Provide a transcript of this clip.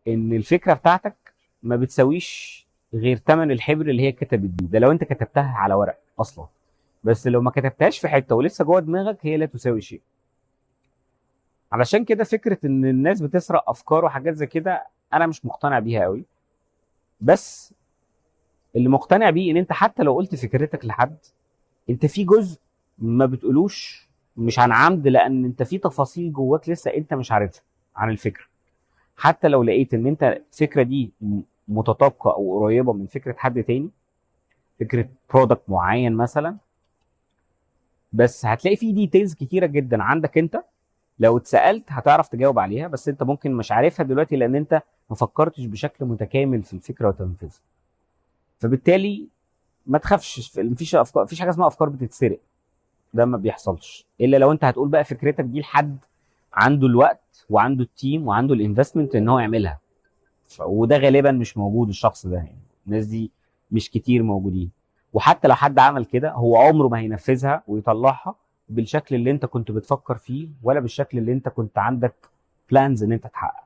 ان الفكره بتاعتك ما بتساويش غير ثمن الحبر اللي هي كتبت بيه، ده لو انت كتبتها على ورق اصلا. بس لو ما كتبتهاش في حته ولسه جوه دماغك، هي لا تساوي شيء. علشان كده فكره ان الناس بتسرق افكار وحاجات زي كده، انا مش مقتنع بيها قوي. بس اللي مقتنع بيه ان انت حتى لو قلت فكرتك لحد، انت في جزء ما بتقولوش، مش عن عمد، لان انت في تفاصيل جواك لسه انت مش عارفها عن الفكره. حتى لو لقيت ان انت الفكره دي متطابقه او قريبه من فكره حد تاني، فكره برودكت معين مثلا، بس هتلاقي في ديتيلز كتيره جدا عندك انت لو اتسالت هتعرف تجاوب عليها، بس انت ممكن مش عارفها دلوقتي لان انت ما فكرتش بشكل متكامل في الفكره وتنفيذها. فبالتالي ما تخافش، مفيش افكار، مفيش حاجه اسمها افكار بتتسرق. ده ما بيحصلش الا لو انت هتقول بقى فكرتك دي لحد عنده الوقت وعنده التيم وعنده الانفستمنت ان هو يعملها. وده غالبا مش موجود الشخص ده، يعني الناس دي مش كتير موجودين. وحتى لو حد عمل كده، هو عمره ما هينفذها ويطلعها بالشكل اللي انت كنت بتفكر فيه، ولا بالشكل اللي انت كنت عندك بلانز ان انت تحقق.